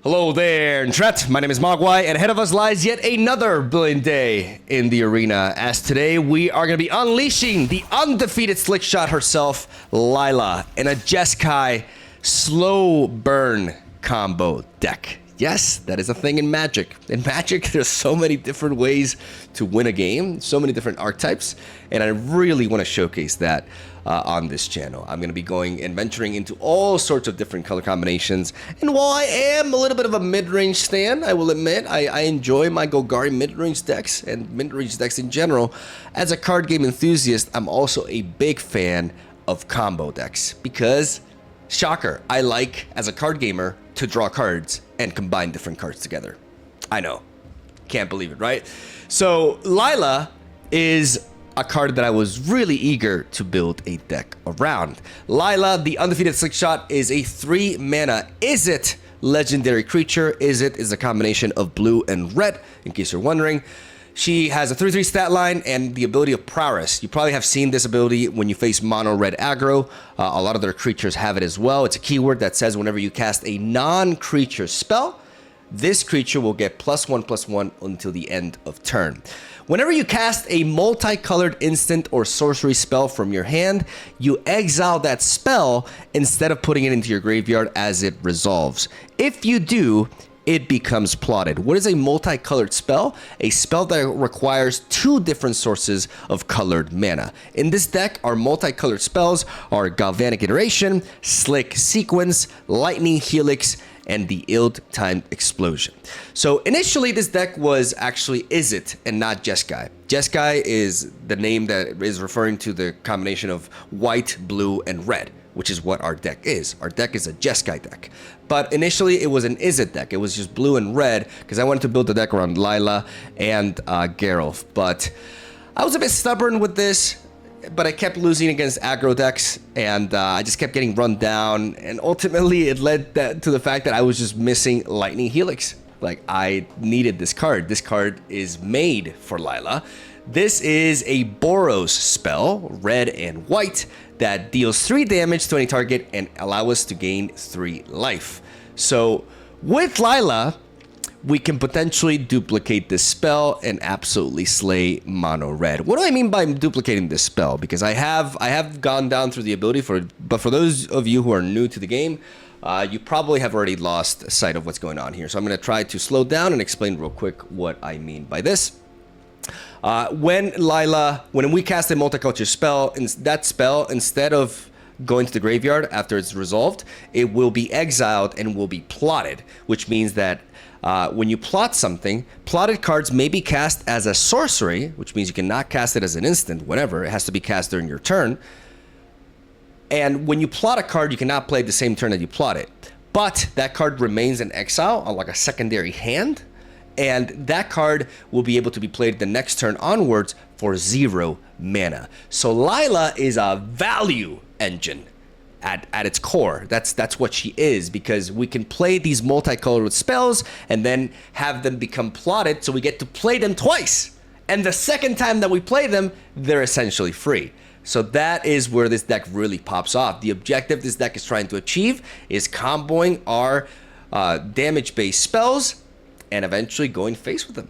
Hello there, Tret. My name is Mogwai, and ahead of us lies yet another brilliant day in the arena. As today, we are going to be unleashing the undefeated SLICKSHOT herself, LILAH, in a Jeskai slow burn combo deck. Yes, that is a thing in Magic. In Magic, there's so many different ways to win a game, so many different archetypes, and I really want to showcase that on this channel. I'm going to be going and venturing into all sorts of different color combinations, and while I am a little bit of a mid-range stan, I will admit, I enjoy my Golgari mid-range decks and mid-range decks in general. As a card game enthusiast, I'm also a big fan of combo decks because, shocker, I like, as a card gamer, to draw cards and combine different cards together. I know. Can't believe it, right? So LILAH is a card that I was really eager to build a deck around. LILAH, the undefeated SLICKSHOT, is a 3-mana Izzet legendary creature. Izzet is a combination of blue and red, in case you're wondering. She has a 3/3 stat line and the ability of Prowess. You probably have seen this ability when you face mono-red aggro. A lot of their creatures have it as well. It's a keyword that says whenever you cast a non-creature spell, this creature will get +1/+1 until the end of turn. Whenever you cast a multicolored instant or sorcery spell from your hand, you exile that spell instead of putting it into your graveyard as it resolves. If you do, it becomes plotted. What is a multicolored spell? A spell that requires 2 different sources of colored mana. In this deck, our multicolored spells are Galvanic Iteration, Slick Sequence, Lightning Helix, and the Ill-Timed Explosion. So initially, this deck was actually Izzet and not Jeskai. Jeskai is the name that is referring to the combination of white, blue, and red, which is what our deck is. Our deck is a Jeskai deck. But initially, it was an Izzet deck. It was just blue and red because I wanted to build the deck around LILAH and Geralt. But I was a bit stubborn with this, but I kept losing against aggro decks, and I just kept getting run down, and ultimately it led to the fact that I was just missing Lightning Helix. Like, I needed this card. This card is made for LILAH. This is a Boros spell, red and white, that deals 3 damage to any target and allow us to gain 3 life. So with LILAH, we can potentially duplicate this spell and absolutely slay mono red. What do I mean by duplicating this spell? Because I have gone down through the ability but for those of you who are new to the game, you probably have already lost sight of what's going on here. So I'm going to try to slow down and explain real quick what I mean by this. When we cast a multicultural spell, that spell, instead of going to the graveyard after it's resolved, it will be exiled and will be plotted, which means that when you plot something, plotted cards may be cast as a sorcery, which means you cannot cast it as an instant, whenever. It has to be cast during your turn. And when you plot a card, you cannot play it the same turn that you plot it. But that card remains in exile on like a secondary hand, and that card will be able to be played the next turn onwards for 0 mana. So LILAH is a value engine at its core. That's what she is, because we can play these multicolored spells and then have them become plotted, so we get to play them twice. And the second time that we play them, they're essentially free. So that is where this deck really pops off. The objective this deck is trying to achieve is comboing our damage-based spells and eventually going face with them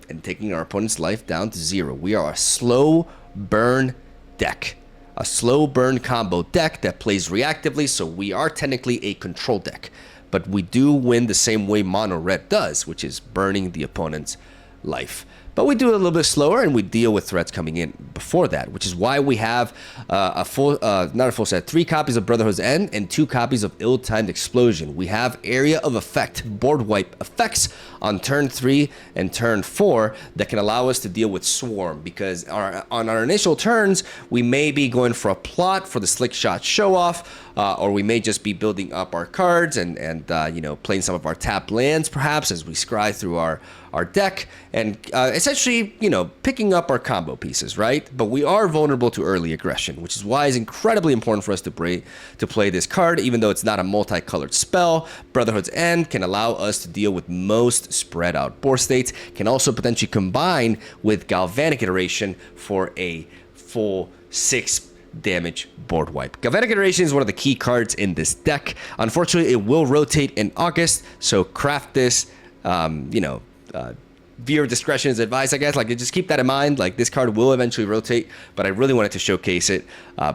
and taking our opponent's life down to 0. We are a slow burn deck. A slow burn combo deck that plays reactively, so we are technically a control deck. But we do win the same way mono red does, which is burning the opponent's life. But we do it a little bit slower, and we deal with threats coming in before that, which is why we have not a full set, 3 copies of Brotherhood's End and 2 copies of Ill-Timed Explosion. We have Area of Effect, board wipe effects on turn 3 and turn 4 that can allow us to deal with Swarm, because on our initial turns, we may be going for a plot for the SLICKSHOT show-off, or we may just be building up our cards and you know, playing some of our tapped lands perhaps as we scry through our deck and essentially, you know, picking up our combo pieces, right? But we are vulnerable to early aggression, which is why it's incredibly important for us to play this card, even though it's not a multicolored spell. Brotherhood's End can allow us to deal with most spread out board states, can also potentially combine with Galvanic Iteration for a full 6 damage board wipe. Galvanic Iteration is one of the key cards in this deck. Unfortunately, it will rotate in August, so craft this, viewer discretion is advised, I guess. Like, just keep that in mind. Like, this card will eventually rotate, but I really wanted to showcase it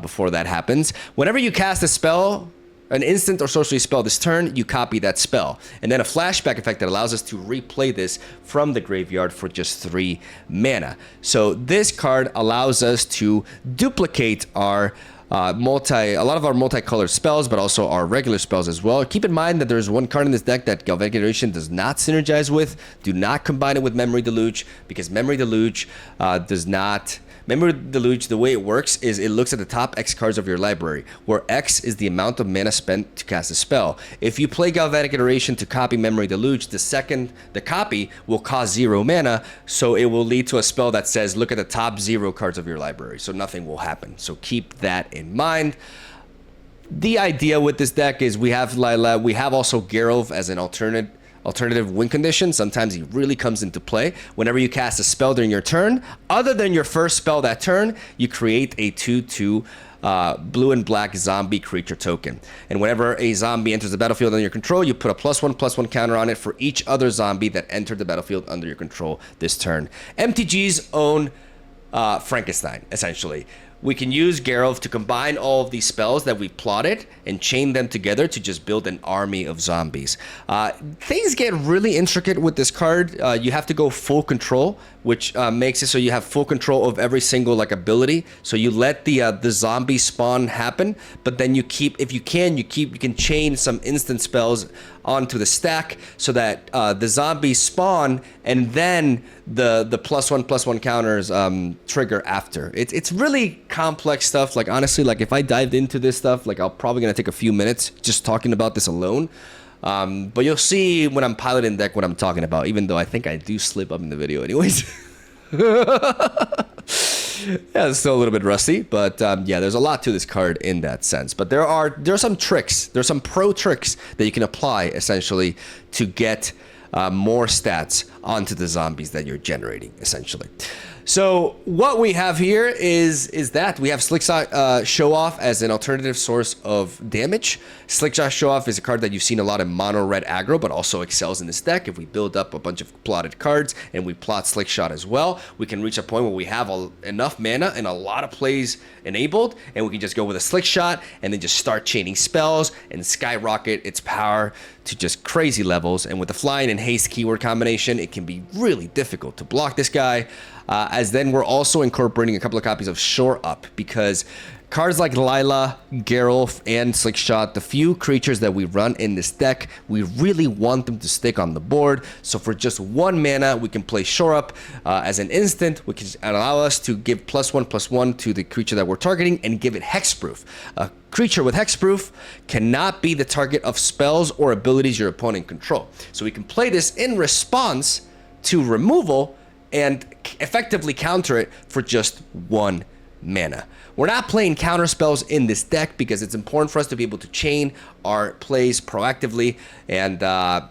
before that happens. Whenever you cast a spell, an instant or sorcery spell this turn, you copy that spell. And then a flashback effect that allows us to replay this from the graveyard for just 3 mana. So this card allows us to duplicate our a lot of our multicolored spells, but also our regular spells as well. Keep in mind that there's one card in this deck that Galvanic Iteration does not synergize with. Do not combine it with Memory Deluge, because Memory Deluge does not... Memory Deluge, the way it works is it looks at the top X cards of your library, where X is the amount of mana spent to cast a spell. If you play Galvanic Iteration to copy Memory Deluge, the copy will cost 0 mana, so it will lead to a spell that says, look at the top 0 cards of your library, so nothing will happen. So keep that in mind. The idea with this deck is we have LILAH, we have also Geralt as an alternative win condition. Sometimes he really comes into play. Whenever you cast a spell during your turn, other than your first spell that turn, you create a 2/2 blue and black zombie creature token. And whenever a zombie enters the battlefield under your control, you put a +1/+1 counter on it for each other zombie that entered the battlefield under your control this turn. MTG's own Frankenstein, essentially. We can use Geralt to combine all of these spells that we plotted and chain them together to just build an army of zombies. Things get really intricate with this card. You have to go full control, which makes it so you have full control of every single ability. So you let the zombie spawn happen, but then you keep, if you can chain some instant spells onto the stack so that the zombies spawn and then the +1/+1 counters trigger after. It's really complex stuff. Like, honestly, like if I dived into this stuff, like I'm probably gonna take a few minutes just talking about this alone. But you'll see when I'm piloting deck what I'm talking about, even though I think I do slip up in the video anyways. Yeah, it's still a little bit rusty, but yeah, there's a lot to this card in that sense. But there are some tricks, there's some pro tricks that you can apply essentially to get more stats onto the zombies that you're generating essentially. So what we have here is that we have SLICKSHOT Show Off as an alternative source of damage. SLICKSHOT Show Off is a card that you've seen a lot in mono red aggro, but also excels in this deck. If we build up a bunch of plotted cards and we plot SLICKSHOT as well, we can reach a point where we have enough mana and a lot of plays enabled, and we can just go with a SLICKSHOT and then just start chaining spells and skyrocket its power to just crazy levels. And with the flying and haste keyword combination, it can be really difficult to block this guy. As then we're also incorporating a couple of copies of Shore Up, because cards like LILAH, Geralt, and SLICKSHOT, the few creatures that we run in this deck, we really want them to stick on the board. So for just 1 mana, we can play Shore Up as an instant, which can allow us to give +1/+1 to the creature that we're targeting and give it hexproof. A creature with hexproof cannot be the target of spells or abilities your opponent control. So we can play this in response to removal and effectively counter it for just 1 mana. We're not playing counter spells in this deck because it's important for us to be able to chain our plays proactively, and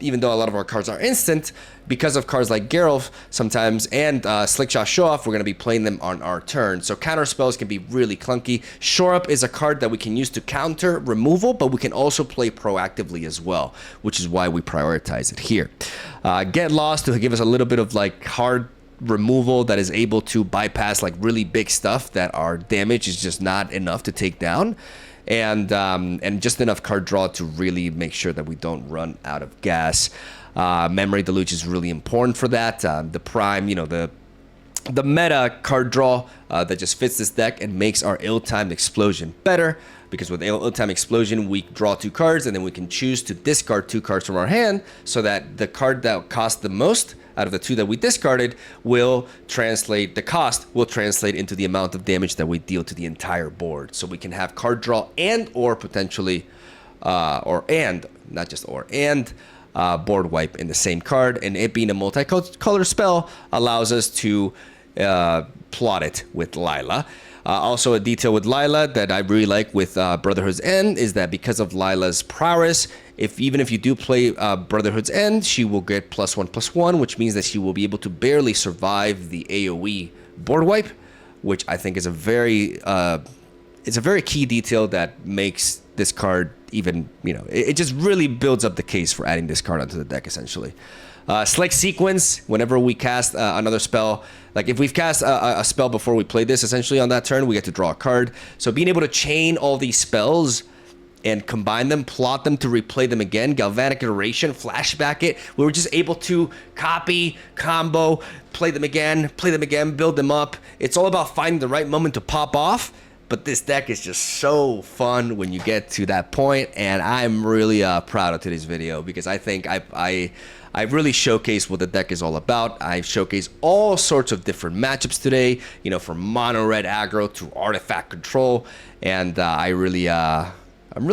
even though a lot of our cards are instant, because of cards like Geralt sometimes and SLICKSHOT Show Off, we're going to be playing them on our turn. So counter spells can be really clunky. Shore Up is a card that we can use to counter removal, but we can also play proactively as well, which is why we prioritize it here. Get Lost to give us a little bit of like hard removal that is able to bypass like really big stuff that our damage is just not enough to take down, and just enough card draw to really make sure that we don't run out of gas. Memory Deluge is really important for that. The prime, the meta card draw that just fits this deck and makes our ill-timed explosion better, because with ill-timed explosion we draw 2 cards and then we can choose to discard 2 cards from our hand, so that the card that costs the most out of the 2 that we discarded will translate, the cost will translate into the amount of damage that we deal to the entire board. So we can have card draw and or potentially and board wipe in the same card, and it being a multicolor spell allows us to plot it with LILAH. Also, a detail with LILAH that I really like with Brotherhood's End is that because of LILAH's prowess, even if you do play Brotherhood's End, she will get +1/+1, which means that she will be able to barely survive the AoE board wipe, which I think is a very it's a very key detail that makes this card even, you know, it just really builds up the case for adding this card onto the deck, essentially. Select sequence, whenever we cast another spell, like if we've cast a spell before we play this, essentially on that turn, we get to draw a card. So being able to chain all these spells and combine them, plot them to replay them again, galvanic iteration, flashback it, we were just able to copy, combo, play them again, build them up. It's all about finding the right moment to pop off. But this deck is just so fun when you get to that point, and I'm really proud of today's video because I think I really showcased what the deck is all about. I've showcased all sorts of different matchups today, you know, from mono red aggro to artifact control, and I'm really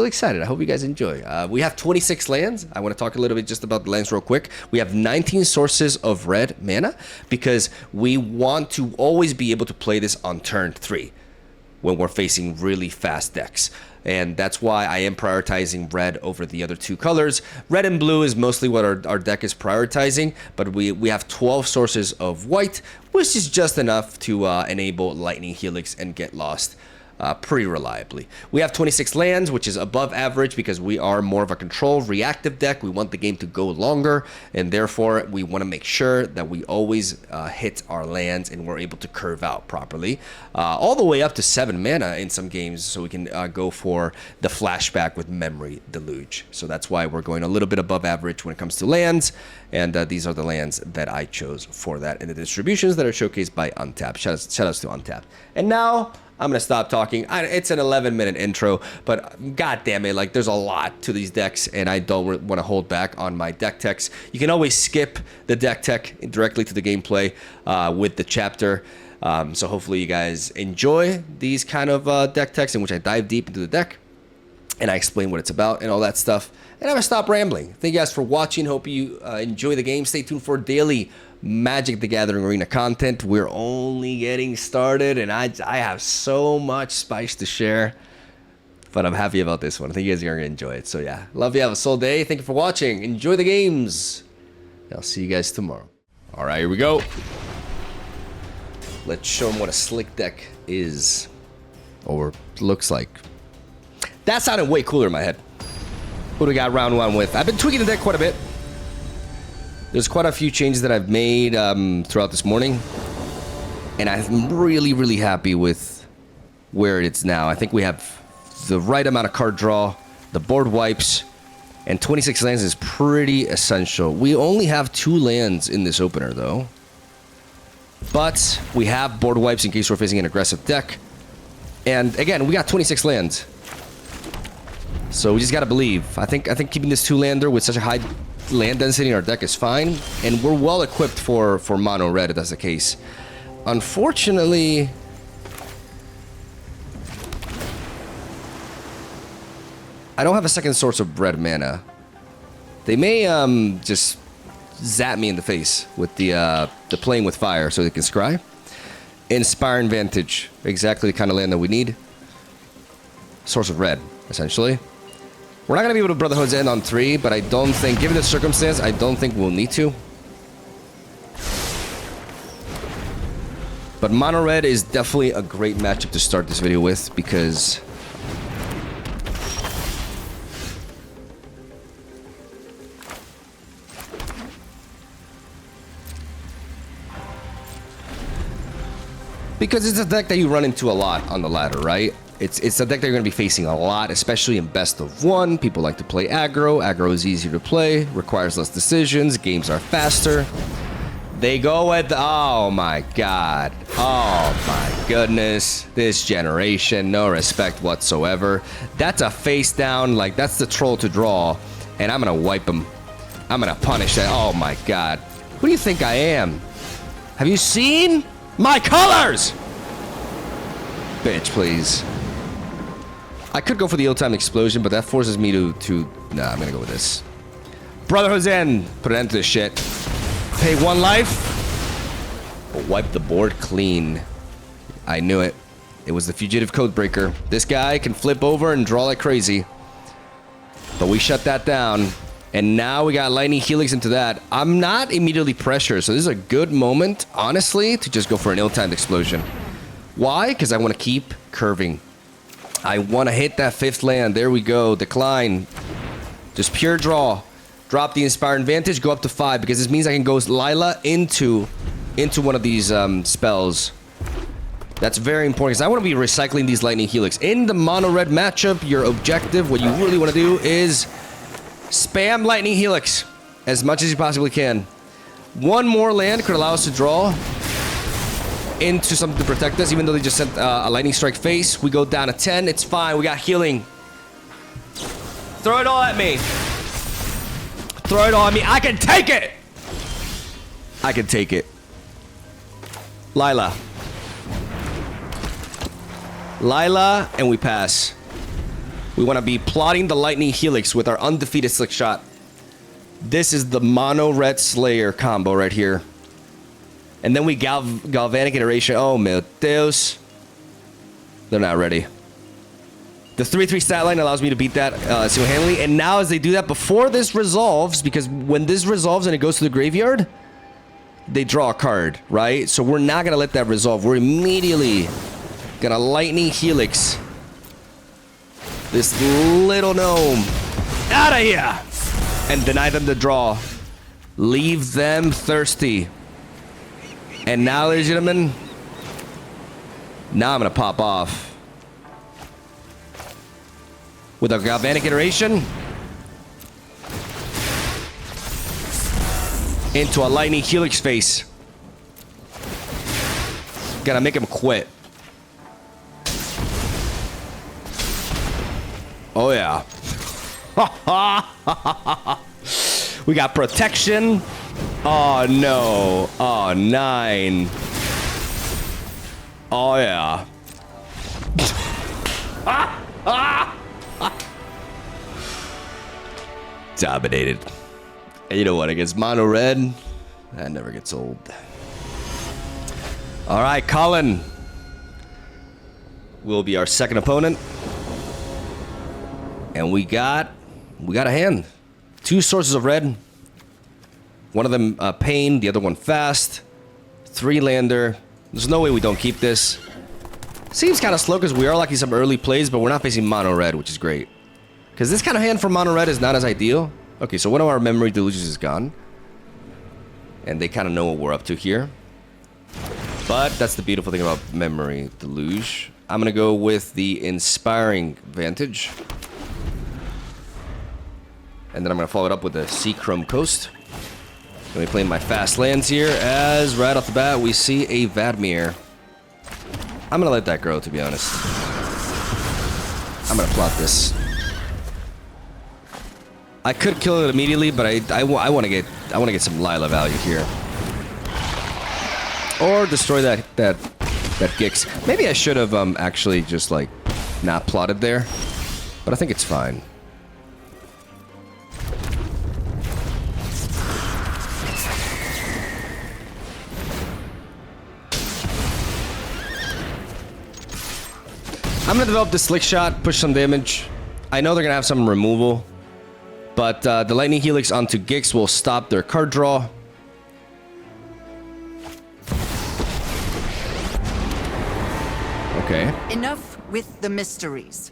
excited. I hope you guys enjoy. We have 26 lands. I want to talk a little bit just about the lands real quick. We have 19 sources of red mana because we want to always be able to play this on turn 3. When we're facing really fast decks. And that's why I am prioritizing red over the other two colors. Red and blue is mostly what our deck is prioritizing, but we have 12 sources of white, which is just enough to enable Lightning Helix and Get Lost pretty reliably. We have 26 lands, which is above average because we are more of a control reactive deck. We want the game to go longer, and therefore we want to make sure that we always hit our lands and we're able to curve out properly. All the way up to 7 mana in some games, so we can go for the flashback with Memory Deluge. So that's why we're going a little bit above average when it comes to lands, and these are the lands that I chose for that in the distributions that are showcased by Untapped. Shout outs to Untapped. And now I'm gonna stop talking. It's an 11-minute intro, but god damn it, like there's a lot to these decks, and I don't want to hold back on my deck techs. You can always skip the deck tech directly to the gameplay with the chapter. So hopefully you guys enjoy these kind of deck techs in which I dive deep into the deck and I explain what it's about and all that stuff. And I'm gonna stop rambling. Thank you guys for watching. Hope you enjoy the game. Stay tuned for daily Magic the Gathering Arena content. We're only getting started, and I have so much spice to share, but I'm happy about this one. I think you guys are gonna enjoy it. So yeah, love you. Have a soul day. Thank you for watching. Enjoy the games. I'll see you guys tomorrow. All right, here we go. Let's show them what a slick deck is, or looks like. That sounded way cooler in my head. Who do we got round 1 with? I've been tweaking the deck quite a bit. There's quite a few changes that I've made throughout this morning, and I'm really, really happy with where it's now. I think we have the right amount of card draw, the board wipes, and 26 lands is pretty essential. We only have 2 lands in this opener, though, but we have board wipes in case we're facing an aggressive deck. And again, we got 26 lands, so we just gotta believe. I think keeping this 2-lander with such a high land density in our deck is fine, and we're well equipped for mono red if that's the case. Unfortunately, I don't have a second source of red mana. They may just zap me in the face with the playing with fire so they can scry. Inspiring Vantage, exactly the kind of land that we need. Source of red, essentially. We're not going to be able to Brotherhood's End on 3, but I don't think, given the circumstance, I don't think we'll need to. But Mono Red is definitely a great matchup to start this video with because it's a deck that you run into a lot on the ladder, right? It's a deck that you're going to be facing a lot, especially in best of 1. People like to play aggro. Aggro is easier to play, requires less decisions, games are faster. They go with, oh my god. Oh my goodness. This generation, no respect whatsoever. That's a face down, like that's the troll to draw, and I'm going to wipe him. I'm going to punish that. Oh my god. Who do you think I am? Have you seen my colors? Bitch, please. I could go for the ill-timed explosion, but that forces me to... Nah, I'm gonna go with this. Brotherhood's End. Put an end to this shit. Pay 1 life. But wipe the board clean. I knew it. It was the Fugitive Codebreaker. This guy can flip over and draw like crazy. But we shut that down. And now we got Lightning Helix into that. I'm not immediately pressured, so this is a good moment, honestly, to just go for an ill-timed explosion. Why? Because I want to keep curving. I want to hit that 5th land. There we go. Decline. Just pure draw. Drop the Inspiring Vantage. Go up to 5 because this means I can go LILAH into one of these spells. That's very important because I want to be recycling these Lightning Helix. In the mono-red matchup, your objective, what you really want to do is spam Lightning Helix as much as you possibly can. One more land could allow us to draw into something to protect us, even though they just sent a Lightning Strike face. We go down to 10. It's fine. We got healing. Throw it all at me. Throw it all at me. I can take it. I can take it. LILAH. LILAH, and we pass. We want to be plotting the Lightning Helix with our undefeated SLICKSHOT. This is the mono-red Slayer combo right here. And then we Galvanic Iteration. Oh, meu Deus. They're not ready. The 3/3 stat line allows me to beat that single-handedly. And now as they do that, before this resolves, because when this resolves and it goes to the graveyard, they draw a card, right? So we're not going to let that resolve. We're immediately going to Lightning Helix this little gnome out of here and deny them the draw. Leave them thirsty. And now, ladies and gentlemen, now I'm going to pop off with a Galvanic Iteration into a Lightning Helix face. Gotta make him quit. Oh yeah. We got protection. Oh no. Oh, 9. Oh yeah. Dominated. And you know what? Against mono red, that never gets old. All right, Colin will be our second opponent. And we got a hand. 2 sources of red. One of them pain, the other one fast. 3-lander. There's no way we don't keep this. Seems kind of slow because we are liking some early plays, but we're not facing mono red, which is great. Because this kind of hand for mono red is not as ideal. Okay, so one of our memory delusions is gone. And they kind of know what we're up to here. But that's the beautiful thing about memory deluge. I'm going to go with the Inspiring Vantage. And then I'm going to follow it up with the Seachrome Coast. Going to be playing my fast lands here, as right off the bat we see a Vadmir. I'm going to let that grow, to be honest. I'm going to plot this. I could kill it immediately, but I want to get some LILAH value here. Or destroy that Gix. Maybe I should have actually just like not plotted there, but I think it's fine. I'm gonna develop the SLICKSHOT, push some damage. I know they're gonna have some removal, but the Lightning Helix onto Gix will stop their card draw. Okay. Enough with the mysteries.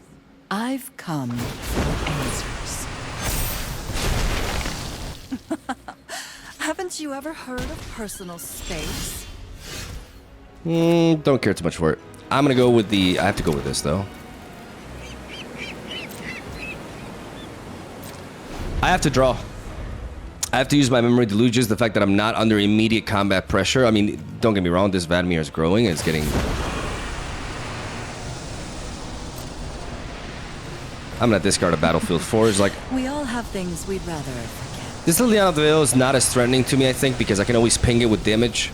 I've come for answers. Haven't you ever heard of personal space? Don't care too much for it. I'm gonna go with the... I have to go with this, though. I have to draw. I have to use my memory deluges. The fact that I'm not under immediate combat pressure. I mean, don't get me wrong. This Vadmir is growing. It's getting... I'm gonna discard a Battlefield 4. It's like... We all have things we'd rather forget. This Liliana of the Veil is not as threatening to me, I think, because I can always ping it with damage.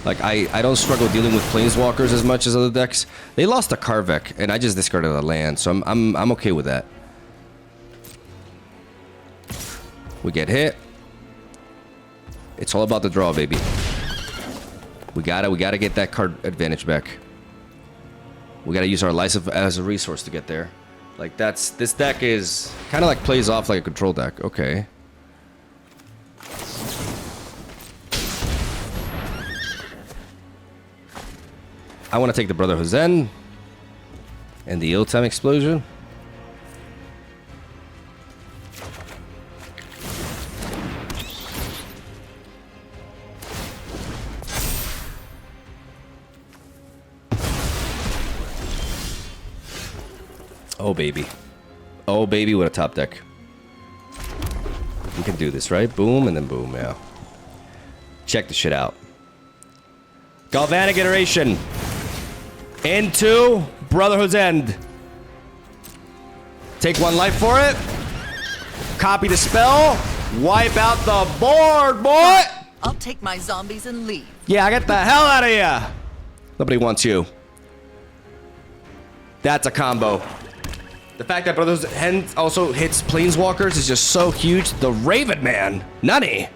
Like, I don't struggle dealing with Planeswalkers as much as other decks. They lost a Karvek, and I just discarded a land, so I'm okay with that. We get hit. It's all about the draw, baby. We gotta get that card advantage back. We gotta use our Lysa as a resource to get there. Like, this deck is kind of like plays off like a control deck. Okay. I want to take the Brotherhood Zen. And the ill-time explosion. Oh, baby. Oh, baby, what a top deck. We can do this, right? Boom, and then boom, yeah. Check the shit out. Galvanic Iteration. Into Brotherhood's End. Take 1 life for it. Copy the spell. Wipe out the board, boy! I'll take my zombies and leave. Yeah, get the hell out of here! Nobody wants you. That's a combo. The fact that Brotherhood's End also hits Planeswalkers is just so huge. The Raven Man. Nutty.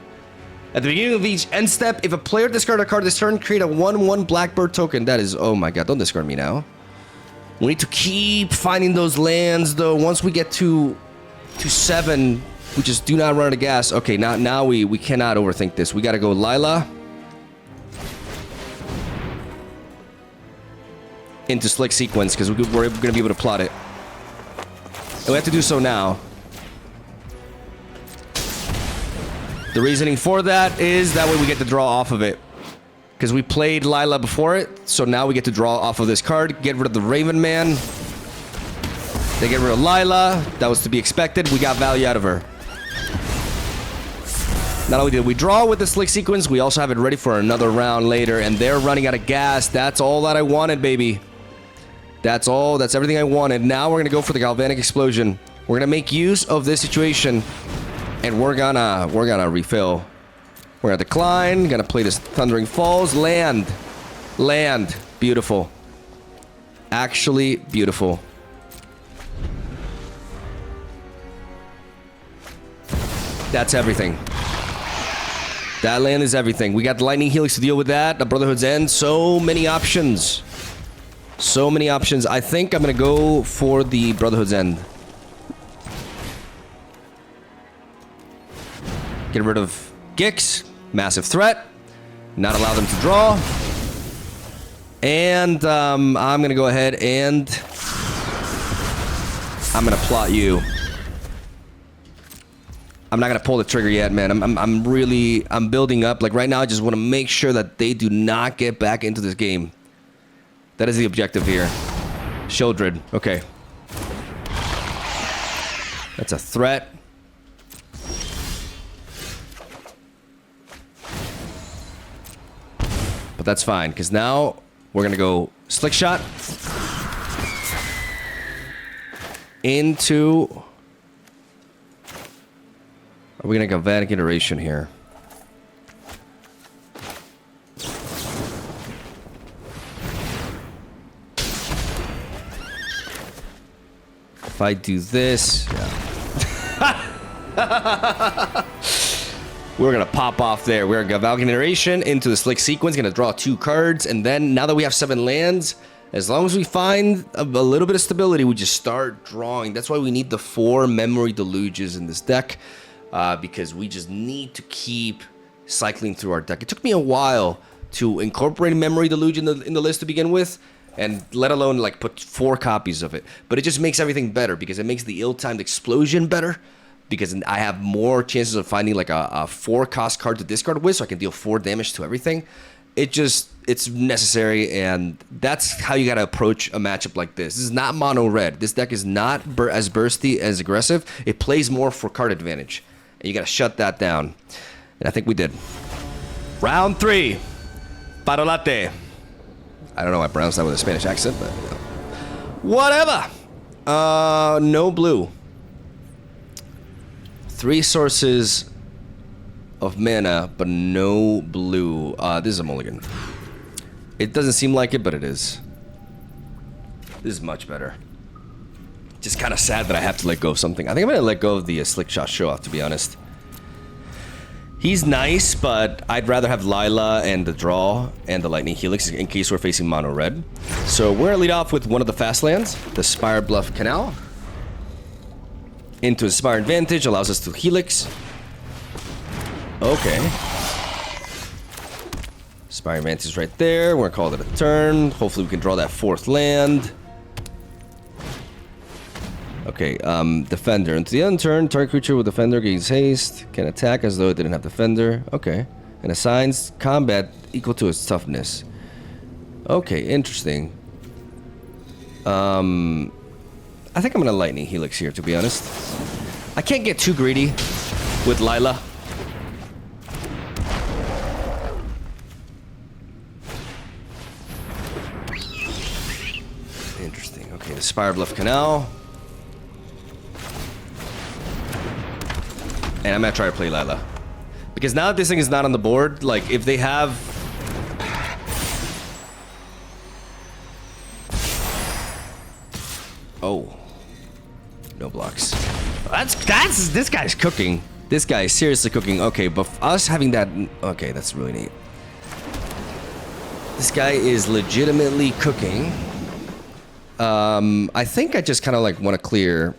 At the beginning of each end step, if a player discards a card this turn, create a 1/1 Blackbird token. That is, oh my god, don't discard me now. We need to keep finding those lands, though. Once we get to 7, we just do not run out of gas. Okay, now we cannot overthink this. We gotta go LILAH. Into Slick Sequence, because we're gonna be able to plot it. And we have to do so now. The reasoning for that is that way we get to draw off of it. Because we played LILAH before it, so now we get to draw off of this card, get rid of the Raven Man. They get rid of LILAH. That was to be expected. We got value out of her. Not only did we draw with the Slick Sequence, we also have it ready for another round later, and they're running out of gas. That's all that I wanted, baby. That's all. That's everything I wanted. Now we're going to go for the Galvanic Explosion. We're going to make use of this situation. And we're gonna refill. We're gonna decline. Gonna play this Thundering Falls. Land. Beautiful. Actually beautiful. That's everything. That land is everything. We got the Lightning Helix to deal with that. The Brotherhood's End. So many options. So many options. I think I'm gonna go for the Brotherhood's End. Get rid of Gix. Massive threat. Not allow them to draw. And I'm going to go ahead and I'm going to plot you. I'm not going to pull the trigger yet, man. I'm building up. Like right now, I just want to make sure that they do not get back into this game. That is the objective here. Shieldred. Okay. That's a threat. But that's fine, because now we're going to go SLICKSHOT into... Are we going to go Galvanic Iteration here? If I do this... Yeah. We're going to pop off there. We're going to go Galvanic Iteration into the Slick Sequence. Going to draw 2 cards. And then, now that we have 7 lands, as long as we find a little bit of stability, we just start drawing. That's why we need the 4 Memory Deluges in this deck. Because we just need to keep cycling through our deck. It took me a while to incorporate Memory Deluge in the list to begin with. And let alone, like, put 4 copies of it. But it just makes everything better. Because it makes the ill-timed explosion better. Because I have more chances of finding like a 4-cost card to discard with, so I can deal 4 damage to everything. It's necessary, and that's how you gotta approach a matchup like this. This is not mono red. This deck is not as bursty, as aggressive. It plays more for card advantage, and you gotta shut that down. And I think we did. Round 3, Parolate. I don't know why I pronounced that with a Spanish accent, but whatever. No blue. 3 sources of mana, but no blue. This is a mulligan. It doesn't seem like it, but it is. This is much better. Just kind of sad that I have to let go of something. I think I'm going to let go of the SLICKSHOT show-off, to be honest. He's nice, but I'd rather have LILAH and the draw and the Lightning Helix in case we're facing mono red. So we're going to lead off with one of the fast lands, the Spire Bluff Canal. Into Inspire Advantage, allows us to Helix. Okay. Inspire Advantage right there. We're gonna call it a turn. Hopefully we can draw that 4th land. Okay, Defender. Into the end turn, target creature with Defender gains haste, can attack as though it didn't have Defender. Okay. And assigns combat equal to its toughness. Okay, interesting. I think I'm gonna Lightning Helix here, to be honest. I can't get too greedy with LILAH. Interesting. Okay, the Spire Bluff Canal. And I'm gonna try to play LILAH. Because now that this thing is not on the board, like, if they have... Oh. No blocks. That's this guy's cooking. This guy is seriously cooking. Okay, but us having that... Okay, that's really neat. This guy is legitimately cooking. I think I just kind of like want to clear...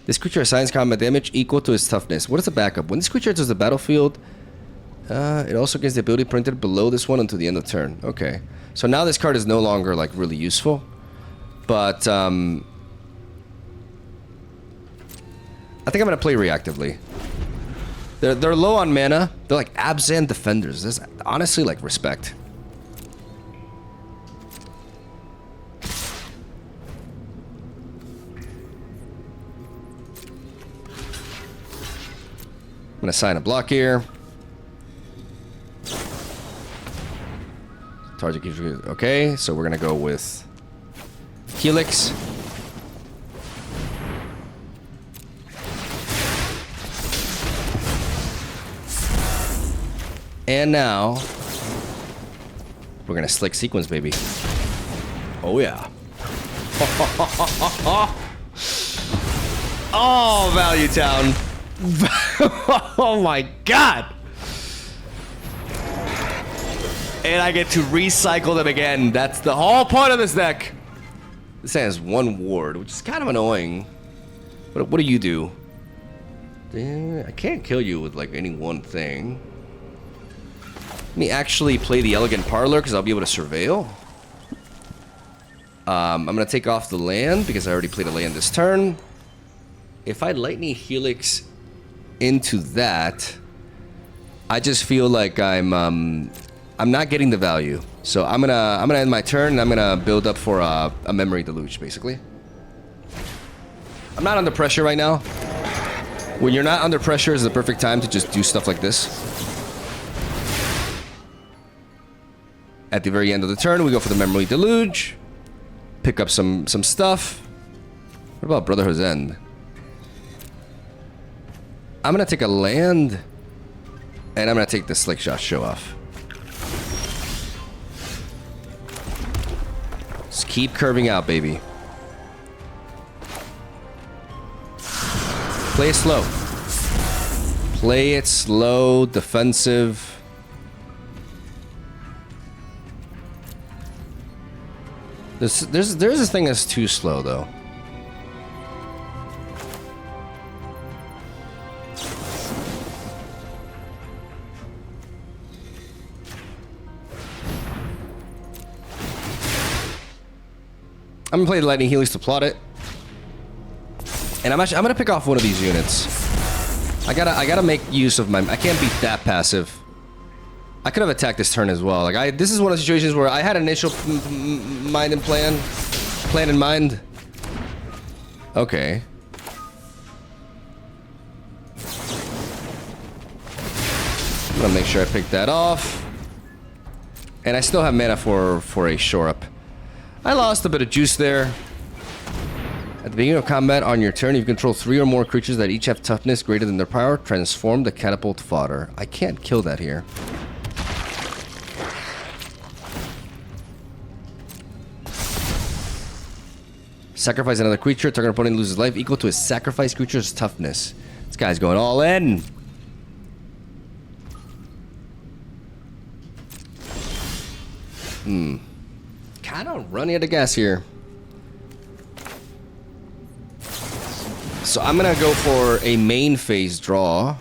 This creature assigns combat damage equal to its toughness. What is the backup? When this creature enters the battlefield, it also gets the ability printed below this one until the end of the turn. Okay. So now this card is no longer, like, really useful. But, I think I'm going to play reactively. They're low on mana. They're like ABZAN defenders. There's honestly, like, respect. I'm gonna assign a block here. Target keeps... Okay, so we're gonna go with Helix. And now we're gonna Slick Sequence, baby. Oh yeah. Oh, Value Town. Oh my god! And I get to recycle them again. That's the whole point of this deck. This has one ward, which is kind of annoying. What do you do? I can't kill you with like any one thing. Let me actually play the Elegant Parlor because I'll be able to surveil. I'm gonna take off the land because I already played a land this turn. If I Lightning Helix into that, I just feel like I'm not getting the value. So I'm gonna end my turn and I'm gonna build up for a Memory Deluge, basically. I'm not under pressure right now. When you're not under pressure is the perfect time to just do stuff like this. At the very end of the turn, we go for the Memory Deluge. Pick up some stuff. What about Brotherhood's End? I'm gonna take a land, and I'm gonna take the SLICKSHOT show off. Just keep curving out, baby. Play it slow. Play it slow, defensive. There's this thing that's too slow, though. I'm gonna play the Lightning Helix to plot it, and I'm gonna pick off one of these units. I gotta make use of my... I can't be that passive. I could have attacked this turn as well. Like this is one of the situations where I had an initial plan in mind. Okay. I'm gonna make sure I pick that off, and I still have mana for a shore up. I lost a bit of juice there. At the beginning of combat on your turn, you control 3 or more creatures that each have toughness greater than their power. Transform the catapult fodder. I can't kill that here. Sacrifice another creature. Target opponent loses life equal to a sacrificed creature's toughness. This guy's going all in. Kind of running out of gas here. So I'm gonna go for a main phase draw.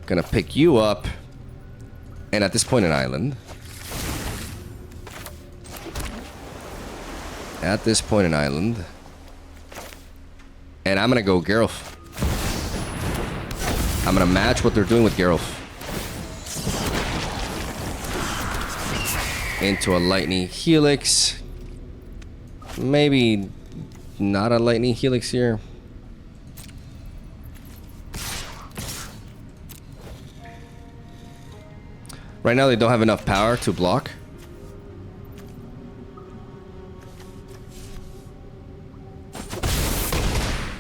Gonna pick you up, and at this point an island. At this point an island. And I'm gonna go Geralt. I'm gonna match what they're doing with Geralt. Into a lightning helix. Maybe not a lightning helix here. Right now they don't have enough power to block.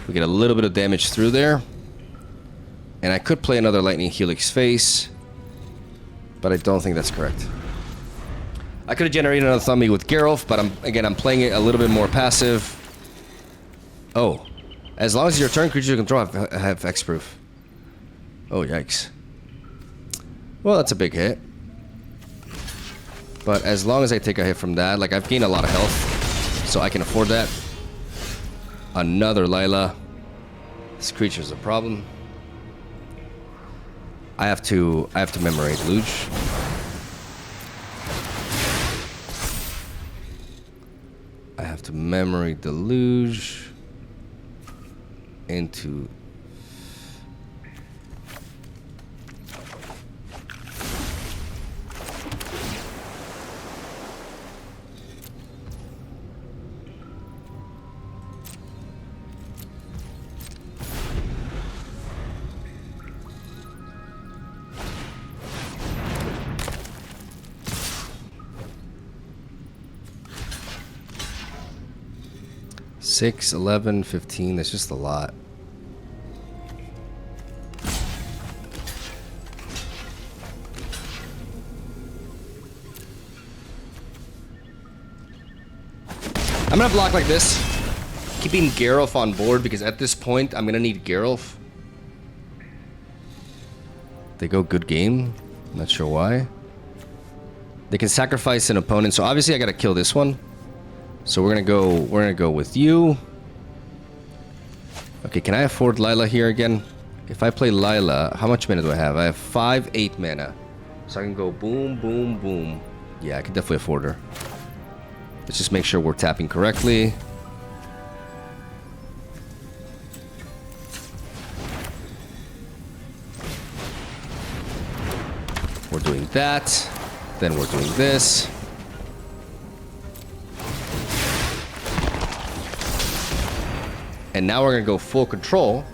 We get a little bit of damage through there. And I could play another lightning helix face, but I don't think that's correct. I could have generated another Thumby with Geralt, but I'm playing it a little bit more passive. Oh, as long as your turn creatures you control have X-proof. Oh, yikes. Well, that's a big hit. But as long as I take a hit from that, like I've gained a lot of health, so I can afford that. Another LILAH. This creature's a problem. I have to memorate Luge. I have to memorate the Luge into Six, 11, 15. That's just a lot. I'm gonna block like this, keeping Geralt on board because at this point I'm gonna need Geralt. They go good game. Not sure why. They can sacrifice an opponent, so obviously I gotta kill this one. So we're gonna go with you. Okay, can I afford LILAH here again? If I play LILAH, how much mana do I have? I have 5, 8 mana. So I can go boom, boom, boom. Yeah, I can definitely afford her. Let's just make sure we're tapping correctly. We're doing that. Then we're doing this. And now we're gonna go full control.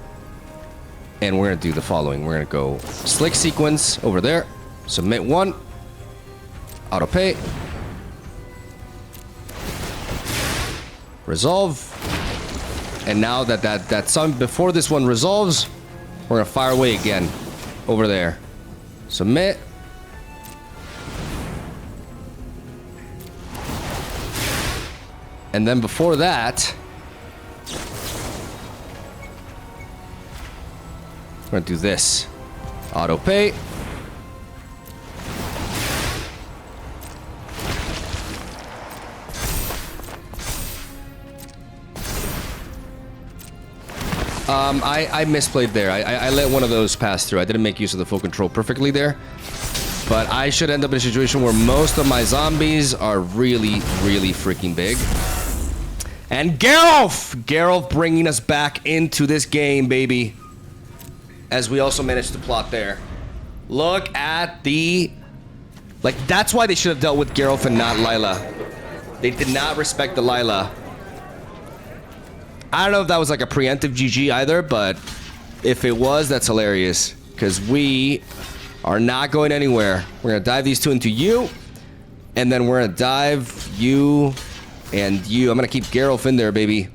And we're gonna do the following. We're gonna go Slick Sequence over there. Submit 1. Auto pay. Resolve. And now that some before this one resolves, we're gonna fire away again. Over there. Submit. And then before that, we're gonna do this. Auto pay. I misplayed there. I let one of those pass through. I didn't make use of the full control perfectly there. But I should end up in a situation where most of my zombies are really, really freaking big. And Geralt bringing us back into this game, baby. As we also managed to plot there. Look at the... Like, that's why they should have dealt with Geralt and not LILAH. They did not respect the LILAH. I don't know if that was like a preemptive GG either, but if it was, that's hilarious. Because we are not going anywhere. We're going to dive these two into you. And then we're going to dive you and you. I'm going to keep Geralt in there, baby.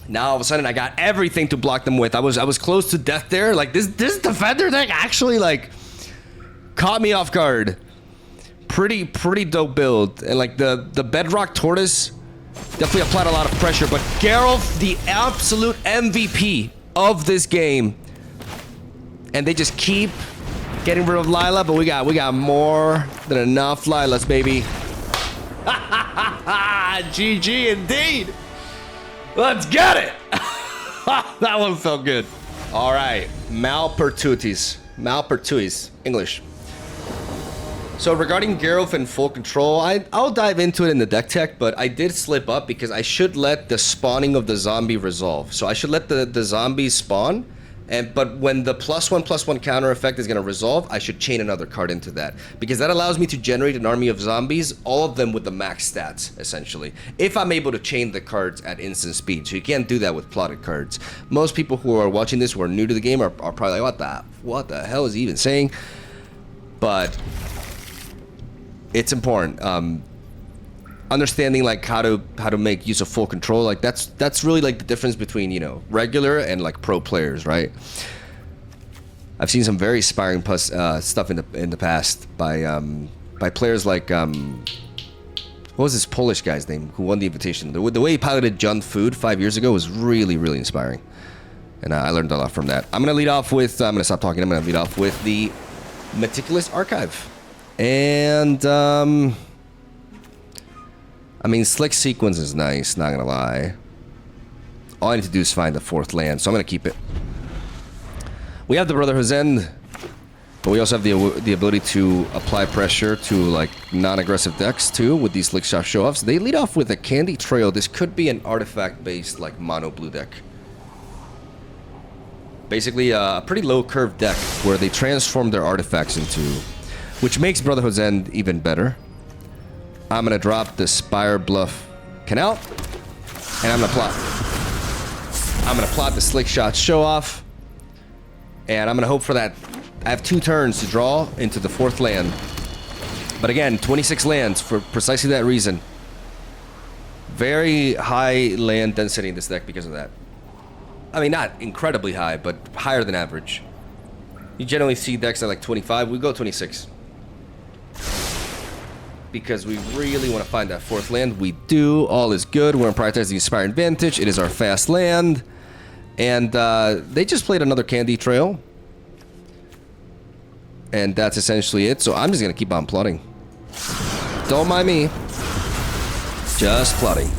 Now all of a sudden I got everything to block them with. I was close to death there. Like this defender deck actually like caught me off guard. Pretty dope build. And like the bedrock tortoise definitely applied a lot of pressure, but Geralt, the absolute MVP of this game. And they just keep getting rid of LILAH, but we got more than enough LILAHs, baby. GG indeed. Let's get it. That one felt good. All right, Malpertuities, English. So regarding Geralt in full control, I'll dive into it in the deck tech, but I did slip up because I should let the spawning of the zombie resolve. So I should let the zombies spawn, but when the +1/+1 counter effect is going to resolve, I should chain another card into that. Because that allows me to generate an army of zombies, all of them with the max stats, essentially. If I'm able to chain the cards at instant speed. So you can't do that with plotted cards. Most people who are watching this, who are new to the game, are probably like, what the hell is he even saying? But it's important. Understanding like how to make use of full control, like that's really like the difference between, you know, regular and like pro players, right? I've seen some very inspiring stuff in the past by players like what was this Polish guy's name who won the invitation? The way he piloted Jund Food 5 years ago was really, really inspiring, and I learned a lot from that. I'm gonna lead off with I'm gonna stop talking. I'm gonna lead off with the Meticulous Archive. And, I mean, Slick Sequence is nice, not gonna lie. All I need to do is find the 4th land, so I'm gonna keep it. We have the Brotherhood's End, but we also have the ability to apply pressure to, like, non-aggressive decks, too, with these Slickshot show-offs. They lead off with a Candy Trail. This could be an artifact-based, like, mono-blue deck. Basically, a pretty low-curve deck where they transform their artifacts into... which makes Brotherhood's End even better. I'm gonna drop the Spire Bluff Canal, and I'm gonna plot the Slick Shot show off, and I'm gonna hope for that. I have 2 turns to draw into the 4th land, but again, 26 lands for precisely that reason. Very high land density in this deck because of that. I mean, not incredibly high, but higher than average. You generally see decks at like 25. We go 26. Because we really want to find that 4th land. We do. All is good. We're going to prioritize the Inspiring Vantage. It is our fast land. And they just played another Candy Trail. And that's essentially it. So I'm just going to keep on plotting. Don't mind me. Just plotting.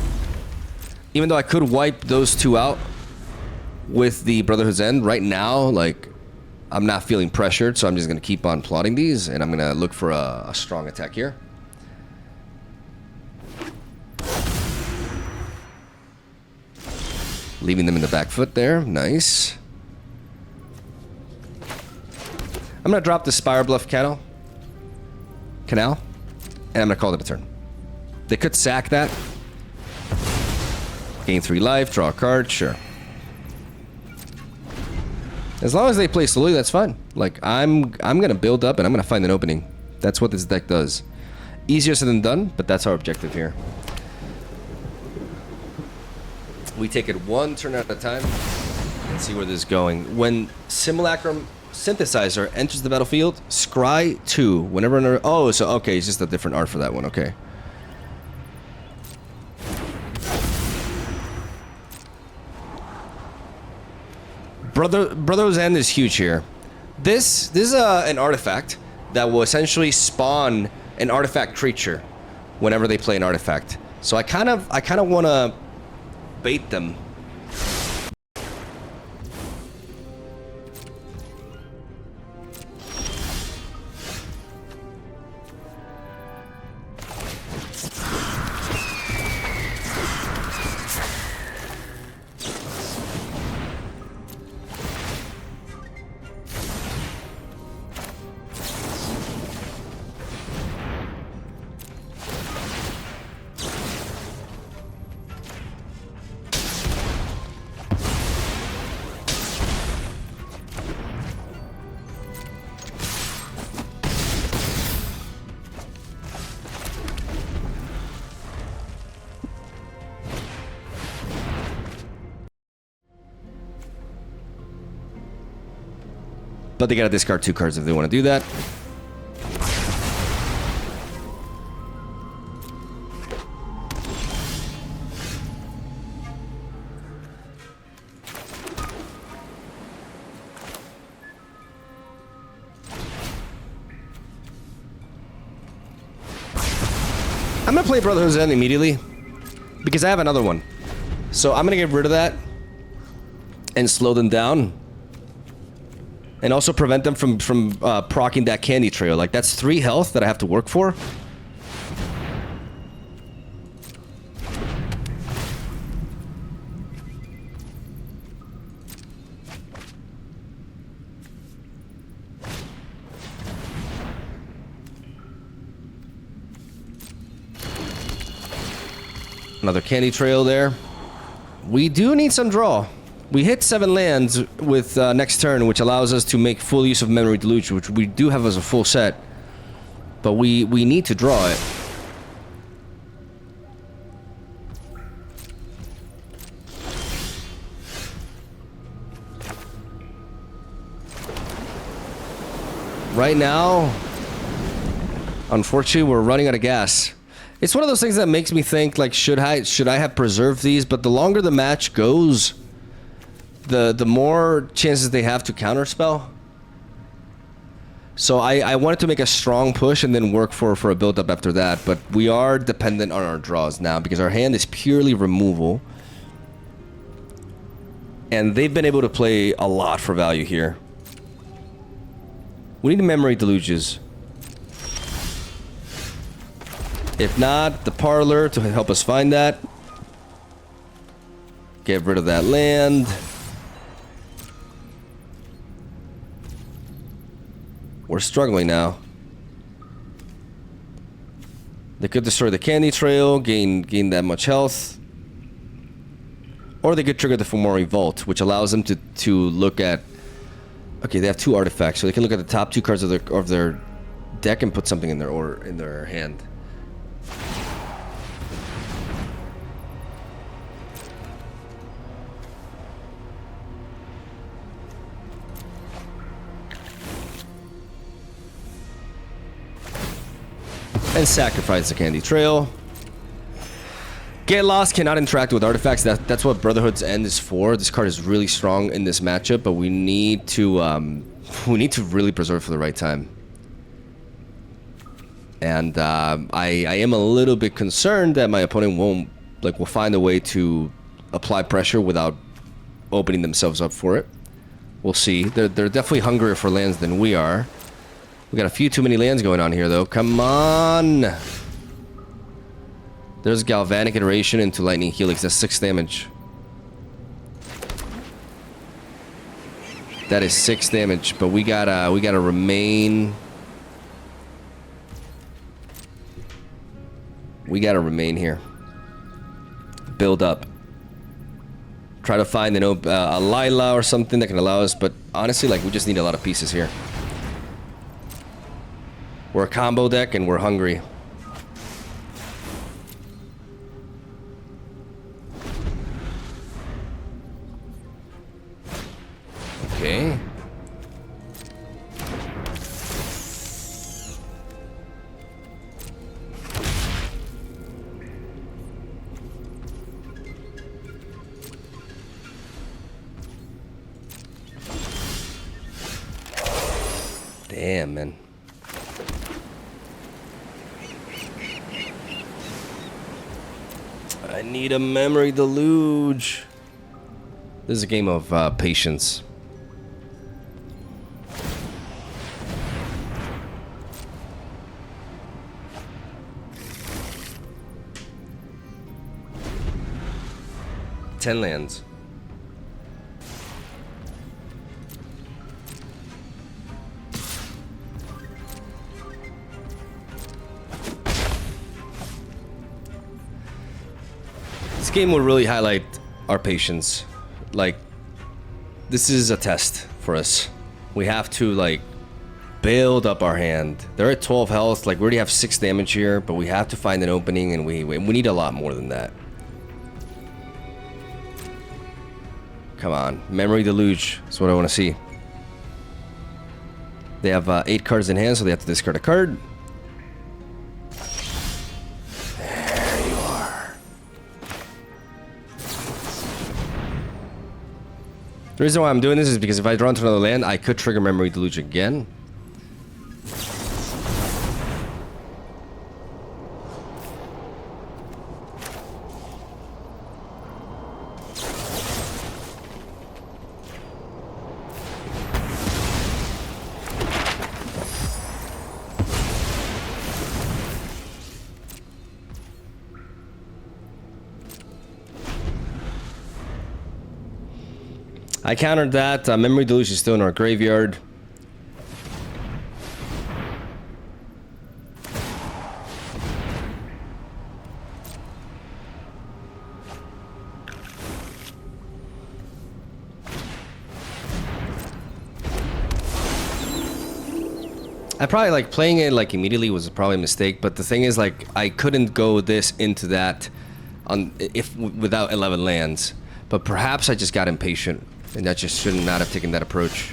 Even though I could wipe those 2 out with the Brotherhood's End, right now, like, I'm not feeling pressured. So I'm just going to keep on plotting these. And I'm going to look for a strong attack here. Leaving them in the back foot there. Nice. I'm going to drop the Spire Bluff Canal. And I'm going to call it a turn. They could sack that. Gain 3 life. Draw a card. Sure. As long as they play slowly, that's fine. Like, I'm going to build up and I'm going to find an opening. That's what this deck does. Easier said than done, but that's our objective here. We take it 1 turn at a time and see where this is going. When Simulacrum Synthesizer enters the battlefield, scry 2. Whenever oh, so okay, it's just a different art for that one. Okay. Brother's End is huge here. This is an artifact that will essentially spawn an artifact creature whenever they play an artifact. So I kind of want to bait them. But they gotta discard 2 cards if they want to do that. I'm gonna play Brotherhood's End immediately because I have another one. So I'm gonna get rid of that and slow them down. And also prevent them from proccing that candy trail. Like, that's 3 health that I have to work for. Another candy trail there. We do need some draw. We hit 7 lands with next turn, which allows us to make full use of Memory Deluge, which we do have as a full set. But we need to draw it. Right now, unfortunately, we're running out of gas. It's one of those things that makes me think, like, should I have preserved these? But the longer the match goes, the more chances they have to counterspell. So I wanted to make a strong push and then work for a build-up after that. But we are dependent on our draws now because our hand is purely removal. And they've been able to play a lot for value here. We need Memory Deluges. If not, the Parlor to help us find that. Get rid of that land. We're struggling now. They could destroy the Candy Trail, gain that much health. Or they could trigger the Fomori Vault, which allows them to look at... Okay, they have 2 artifacts, so they can look at the top 2 cards of their deck and put something in their hand. And sacrifice the Candy Trail. Get Lost cannot interact with artifacts. That's what Brotherhood's End is for. This card is really strong in this matchup, but we need to really preserve for the right time. And I am a little bit concerned that my opponent will find a way to apply pressure without opening themselves up for it. We'll see. They're definitely hungrier for lands than we are. We got a few too many lands going on here, though. Come on! There's Galvanic Iteration into Lightning Helix. That's 6 damage. That is 6 damage, but we gotta remain. We gotta remain here. Build up. Try to find a LILAH or something that can allow us, but honestly, like, we just need a lot of pieces here. We're a combo deck and we're hungry. Okay. Damn, man. I need a Memory Deluge. This is a game of patience. Ten lands. This game will really highlight our patience. Like, this is a test for us. We have to, like, build up our hand. They're at 12 health. Like, we already have 6 damage here, but we have to find an opening, and we need a lot more than that. Come on. Memory Deluge. That's what I want to see. They have 8 cards in hand, so they have to discard a card. There you are. The reason why I'm doing this is because if I draw into another land, I could trigger Memory Deluge again. I countered that. Memory Deluge is still in our graveyard. I probably like playing it like immediately was probably a mistake, but the thing is like I couldn't go this into that on without 11 lands. But perhaps I just got impatient and I just should not have taken that approach.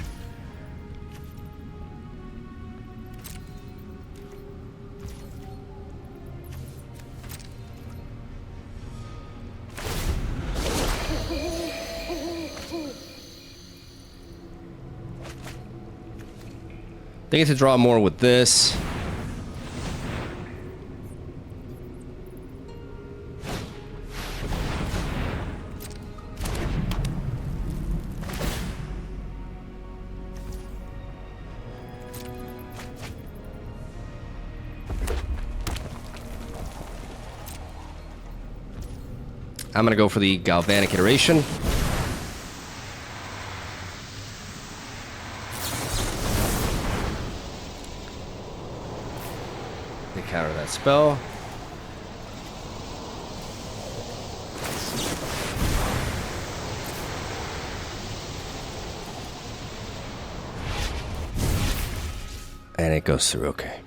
They get to draw more with this. I'm gonna go for the Galvanic Iteration. They counter that spell. And it goes through, okay.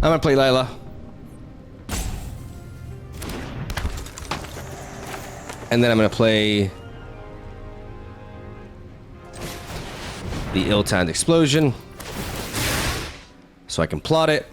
I'm gonna play LILAH. And then I'm gonna play the ill-timed explosion. So I can plot it.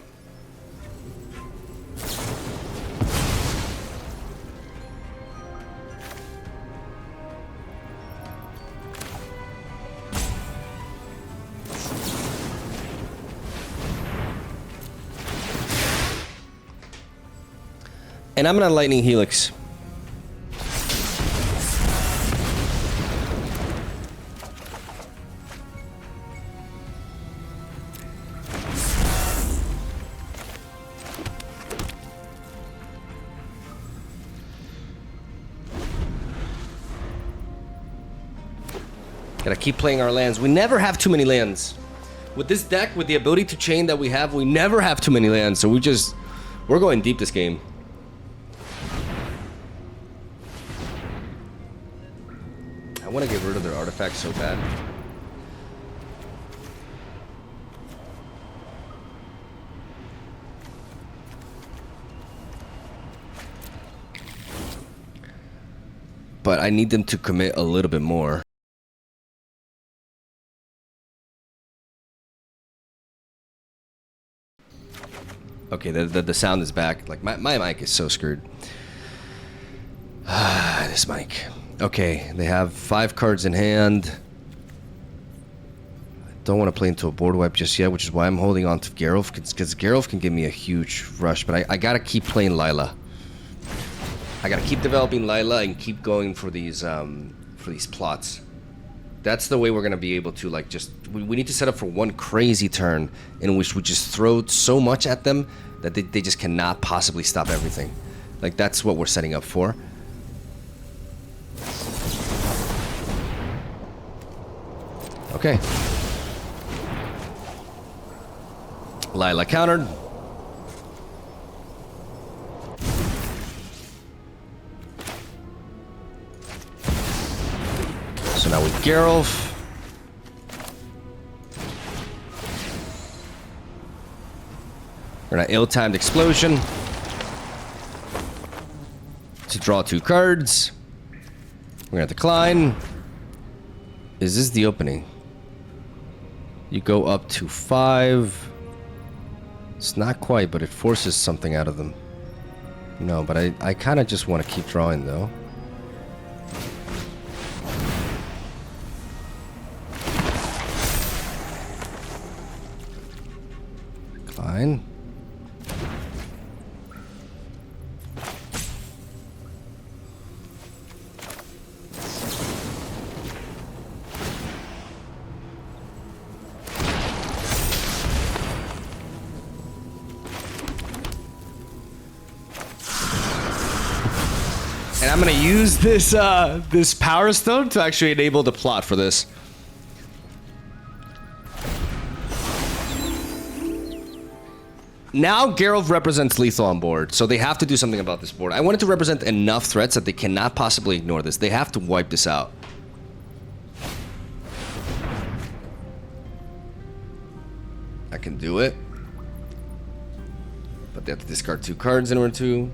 And I'm gonna Lightning Helix. Gotta keep playing our lands. We never have too many lands. With this deck, with the ability to chain that we have, we never have too many lands. So we're going deep this game. I want to get rid of their artifacts so bad. But I need them to commit a little bit more. Okay, the sound is back. Like my mic is so screwed. This mic. Okay, they have 5 cards in hand. I don't want to play into a board wipe just yet, which is why I'm holding on to Geralt, because Geralt can give me a huge rush, but I gotta keep playing LILAH. I gotta keep developing LILAH and keep going for these plots. That's the way we're gonna be able to like just we need to set up for one crazy turn in which we just throw so much at them that they just cannot possibly stop everything. Like that's what we're setting up for. Okay. LILAH countered. So now with Geralt. We're gonna ill-timed explosion to draw 2 cards. We're gonna decline. Is this the opening? You go up to 5. It's not quite, but it forces something out of them. No, but I kind of just want to keep drawing though. fine. And I'm gonna use this this power stone to actually enable the plot for this. Now Geralt represents lethal on board, so they have to do something about this board. I wanted to represent enough threats that they cannot possibly ignore this. They have to wipe this out. I can do it. But they have to discard 2 cards in order to.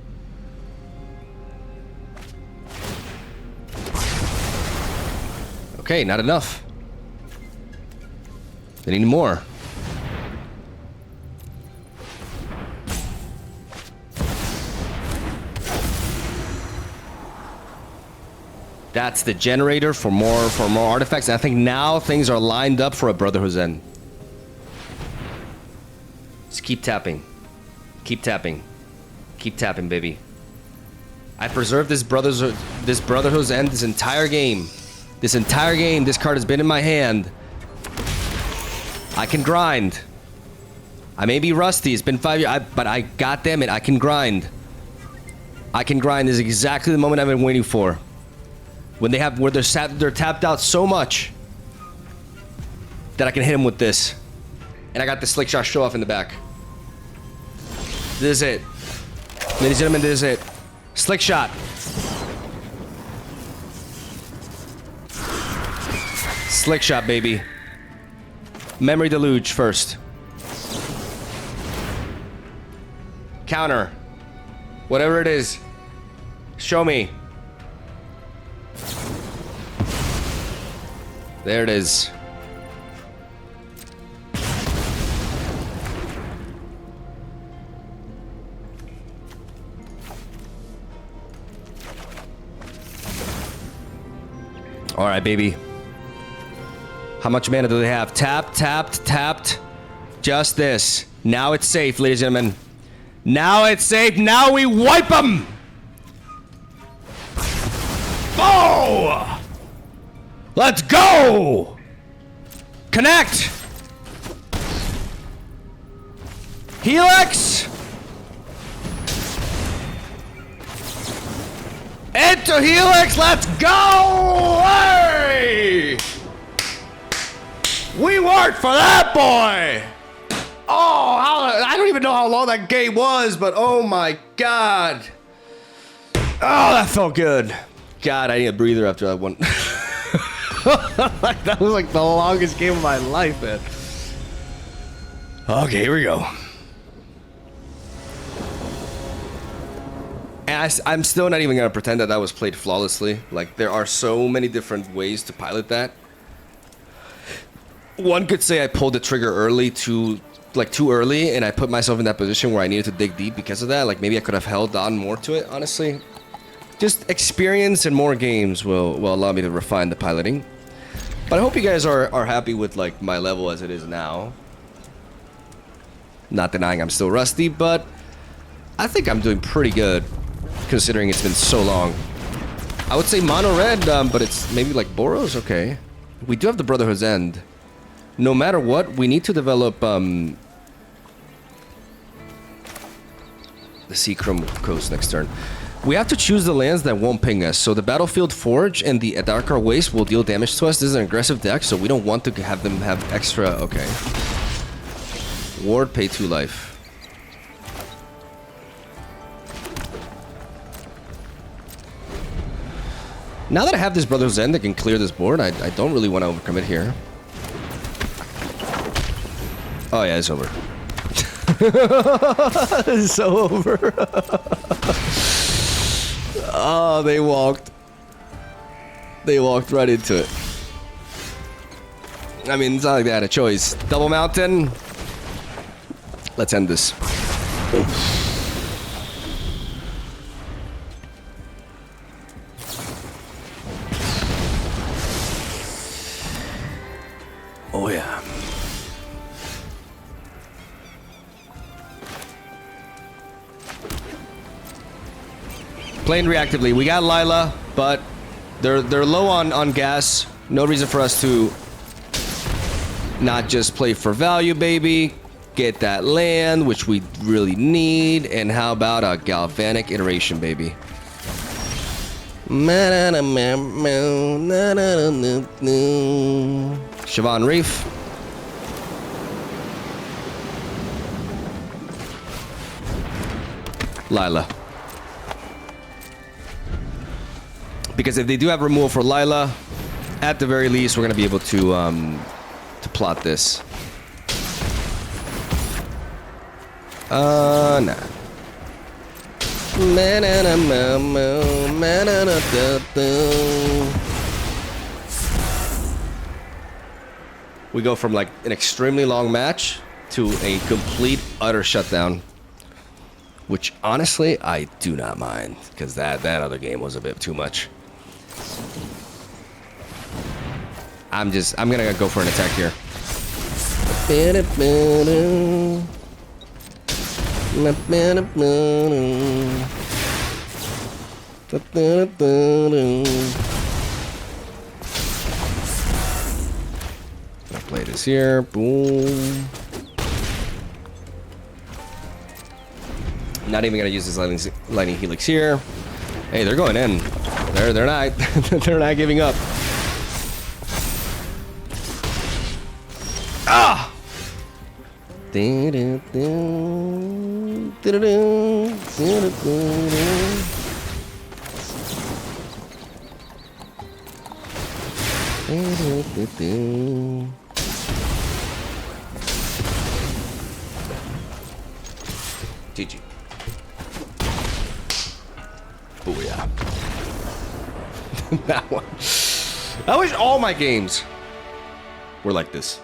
Okay, not enough. They need more. That's the generator for more artifacts. And I think now things are lined up for a Brotherhood's End. Just keep tapping. Keep tapping. Keep tapping, baby. I preserved this Brotherhood's End this entire game. This entire game, this card has been in my hand. I can grind. I may be rusty. It's been 5 years, but I, goddammit, I can grind. I can grind. This is exactly the moment I've been waiting for. When they have, where they're tapped out so much that I can hit them with this. And I got the Slickshot show off in the back. This is it. Ladies and gentlemen, this is it. Slickshot. Slickshot, baby. Memory Deluge first. Counter. Whatever it is. Show me. There it is. All right, baby. How much mana do they have? Tapped, tapped, tapped. Just this. Now it's safe, ladies and gentlemen. Now it's safe. Now we wipe them. Oh! Let's go! Connect! Helix! Enter Helix! Let's go! Hey! We worked for that boy! Oh, I don't even know how long that game was, but oh my god. Oh, that felt good. God, I need a breather after that one. That was like the longest game of my life, man. Okay, here we go. And I'm still not even gonna pretend that that was played flawlessly. Like, there are so many different ways to pilot that. One could say I pulled the trigger early too early, and I put myself in that position where I needed to dig deep because of that. Like, maybe I could have held on more to it, honestly. Just experience and more games will allow me to refine the piloting. But I hope you guys are happy with, like, my level as it is now. Not denying I'm still rusty, but I think I'm doing pretty good considering it's been so long. I would say mono-red, but it's maybe like Boros. Okay. We do have the Brotherhood's End. No matter what, we need to develop the Sea Chrome Coast next turn. We have to choose the lands that won't ping us. So the Battlefield Forge and the Adarkar Waste will deal damage to us. This is an aggressive deck, so we don't want to have them have extra. Okay. Ward, pay 2 life. Now that I have this Brother's End that can clear this board, I don't really want to overcommit here. Oh yeah, it's over. It's so over. Oh, they walked right into it. I mean, it's not like they had a choice. Double Mountain. Let's end this. Oh yeah. Playing reactively. We got LILAH, but they're low on gas. No reason for us to not just play for value, baby. Get that land, which we really need. And how about a galvanic iteration, baby? Siobhan Reef. LILAH. Because if they do have removal for LILAH, at the very least, we're going to be able to plot this. Nah. We go from like an extremely long match to a complete utter shutdown, which honestly I do not mind, because that other game was a bit too much. I'm gonna go for an attack here. I'll play this here. Boom. Not even gonna use this lightning helix here. Hey, they're going in. They're not they're not giving up. Ah! GG. Booyah. That one. I wish all my games were like this.